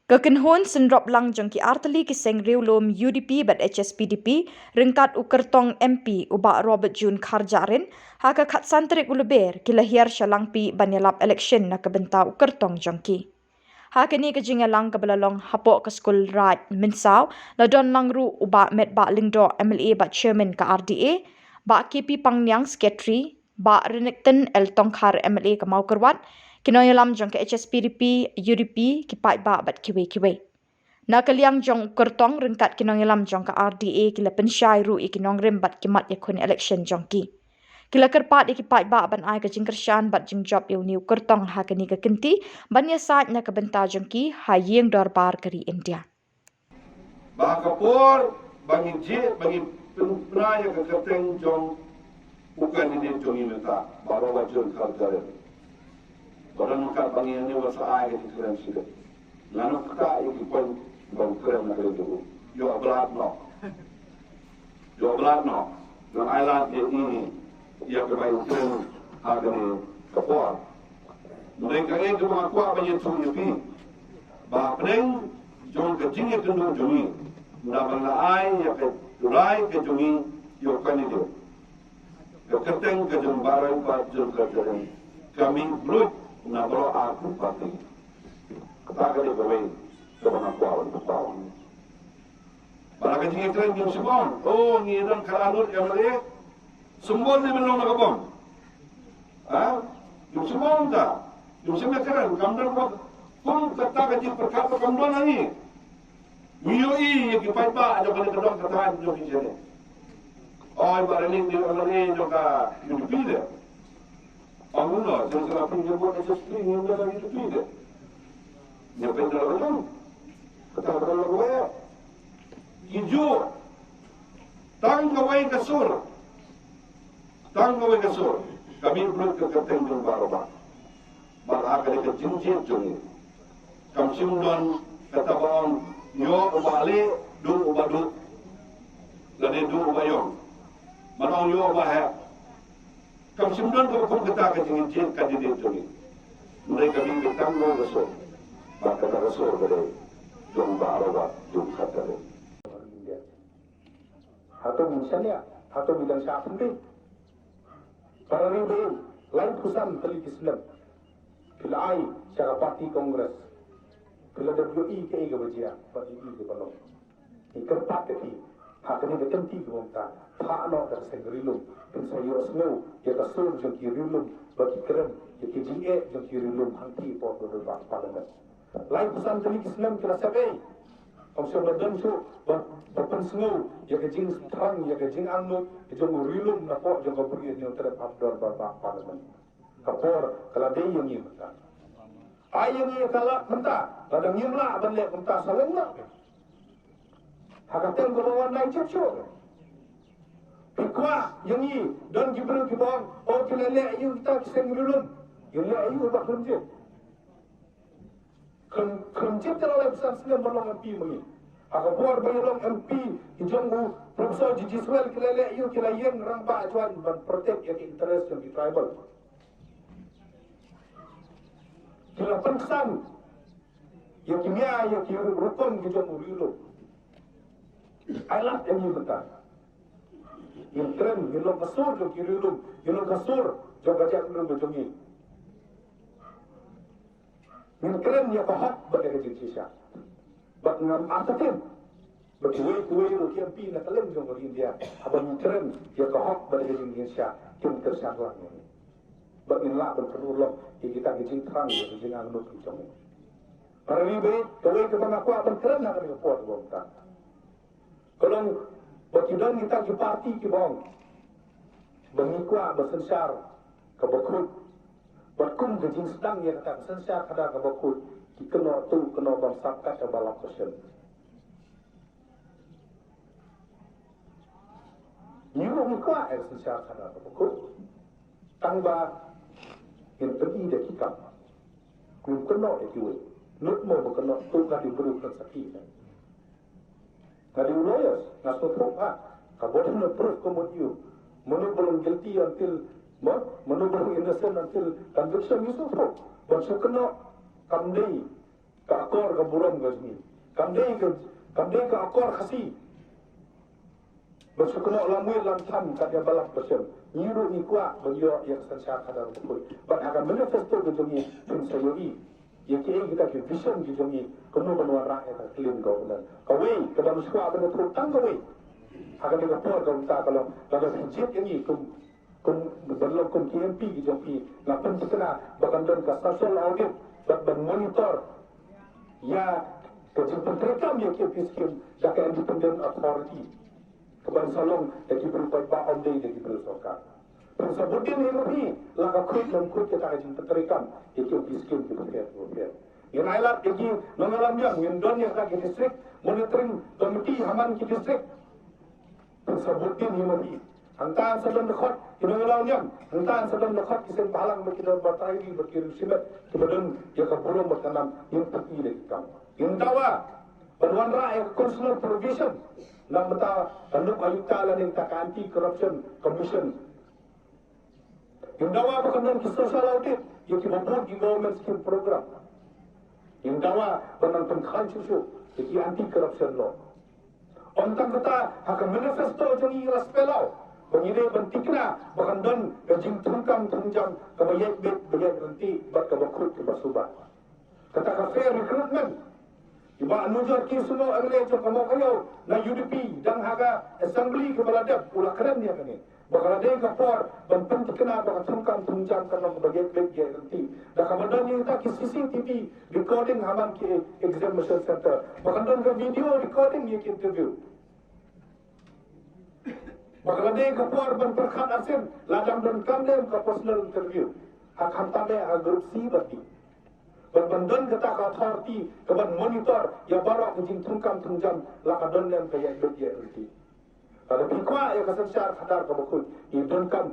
Kekenhon sendrop lang jong ki artali ki seng riulum UDP bat HSPDP ringkat ukertong MP uba Robert Jun Kharjarin haka kat santrik uluber ki lahir syalangpi banyalap election na kebenta ukertong jong ki. Haka ni kejinga lang kebelalong hapok ke skul raj minsau ladon langru uba met ba lingdo MLA bat chairman ke RDA ba KP Pangnyang secretary ba Renekton El Tongkhar MLA ke Maukerwat kinoy lam jong ke HSPDP UDP ki pai ba bat kiwe. Na kaliang jong kertong ringkat kinong lam jong ke RDA kila pensyai ru ikinong rimbat kimat yakun election jong ki. Kila kerpat iki pai ba ban ai ke jingkersyan bat jing job yu niu kertong ha keni ke kenti ban ya saat na kebenta jong ki ha yeng dorbar keri India. Ba kapur bangi jit bangi penaya ke keteng jong bukan ini jong ini ta baru wajun kaljaran. Orang nak bangi ni wasa ai ke keren sida. Lalu kita iki pun bang keren nak itu. Yo ablat no. Dan island ini ia kebaik keren ada ni kapur. Mereka ini cuma kuat banyak suyu pi. Ba peneng jong ke jingi kendu jongi. Nabang la ai ya ke durai ke jongi yo kan itu. Ke keteng ke jong barai pa jong kerjaan. Kami blut na bro aku pati. Kata dia bermain sebab aku awal bertahun. Barang jingi keren jong sebon. Oh ni dan kalanut yang mereka sembon ni belum nak bom. Jong sebon tak. Jong sebon keren. Kamdan pun kata kecil perkara kamdan lagi. Miyoi yang kipai ba ada kena kedong kataan jong di sini. Oh ibaratnya dia orang jong ka UDP dia. Anguna jong kena pun jebot SSP yang dia lagi UDP dia. Dia pendar orang. Kata orang gue. Hijau. Tang kawai kasur. Kami belum ke keteng jong baru ba. Malah kena ke jinjit jong. Kam simdon kata bang yo ubale du ubadu lade du ubayong manong yo ubah kam simdon ko ko kita ka jinjin kandidat joni mereka minggu tanggo beso maka ta beso bere jong barawa jong katare atau misalnya atau bidang syak penting para ribu lain kusan telik Islam filai cara parti kongres kalau WI ke ega berjaya, bagi ega balong. Ikan tak keti, hak ini berhenti ke bangsa. Tak nak tersengerilum, pensayur semua, ya kasur jom kirilum, bagi keren, ya KJE jom kirilum, hanti pun berbahas parlimen. Lain pesan telik Islam kena sabai. Kamu ladan tu, berpen semua, ya kejing terang, ya kejing anut, jom rilum, napok jom kaburi jom terhadap berbahas parlimen. Kapor, kalau dia yang ini betul. Ayam ni kalau mentah, kadang nyemlah balik mentah saling nak. Hakaten berlawan lain cocok. Pikwa yang ni dan gibran kibang, oh kelelek you kita kisah ngulun, kelelek you tak kerja. Kerja terlalu besar sekali berlawan MP mungkin. Aku buat berlawan MP, hijau Profesor Gigi Swell kelelek you kelayan rambak acuan dan protect yang interest yang di tribal. Kila pensan yang kimia yang kira rukun kita murilu. Alat yang ini betul. Yang keren, yang kasur yang kira lu, yang kasur yang baca lu berjungi. Yang keren yang kahak pada kejadian. Bak ngam atatin. Berkuai lu kiampi nak kalem jong India. Abang keren yang kahak pada kejadian. Kim tersalah ni. Baginlah berperlulah kita gijing terang gijing anut kicau. Para ribe, kalau kita mengaku apa keren nak report bangsa. Kalau bagian kita di parti kibong, mengikut bersensar kebakut, berkum gijing sedang yang kata bersensar kada kebakut, kena tu kena bangsa kata balap persen. Ni mengikut bersensar kada kebakut, tangba yang pergi dia kita, belum kena itu, not mau berkena tu kali berulang sakit. Kali ulayas, nasu teruk kalau dia proof kemudian, mana belum guilty until, mana belum innocent until conviction itu teruk. Bangsa kena kamdei, ka akor ka burong gazmi kamde ka akor khasi bersukuno lamui lam tham ka dia balap bersem nyiru ni kuat beliau yang sensa kadar betul but akan manifesto ke jongi pun sayoi yang kita ke vision ke jongi kono benua rakyat clean government kawai ke dalam sekolah ada terutang kawai akan dia por ka unta kalau hijit yang kum berlaku kum KMP ke jongi ngapen kena bahkan dan ka social audit dan monitor ya kejimpan rekam yang ke fiskim jaka independent authority keban salong dari berupa baon day dari berusaha. Persabudin ini lebih laka kuit dan kuit kita akan terikam itu miskin kita biar. Yang ailat lagi mengalamnya windon yang lagi distrik monitoring komiti haman ke distrik. Persabudin ini lebih hantar sebelum dekat kita mengalamnya hantar sebelum dekat kita palang kita bertanya berkirim simet kemudian dia keburung bertanam yang pergi dari kamu. Yang tawa penuan rakyat consular provision nak beta tanduk ayuta lan tak anti corruption commission yang dawa berkenaan ke social audit yang kibabut di government scheme program yang dawa benang pengkhan susu yang anti corruption law ontang kita akan manifesto jangi raspelau pengide bentikna bahkan don kejing tungkam tunjang kebayat bet bayat nanti berkabakut ke basuba kata ka fair recruitment Iba anujar ki suno agle cho kamo kayo na UDP dang haga assembly ke baladap ulah keren dia kani bakal ada ka por ban penting kena bakal tungkam tunjang kana bagai baik dia nanti dah kabadan yang tak ki CCTV recording haman ki examination center bakal don ka video recording ye ki interview bakal ada ka por ban perkhat asin ladang don kamlem ka personal interview hak hamtame ha grup C berarti Berbandon kata authority keban monitor ya barak kejing tungkam tunjam lakadon yang kaya dia erti. Kalau pikwa ya kasar sadar kabukut, idon kam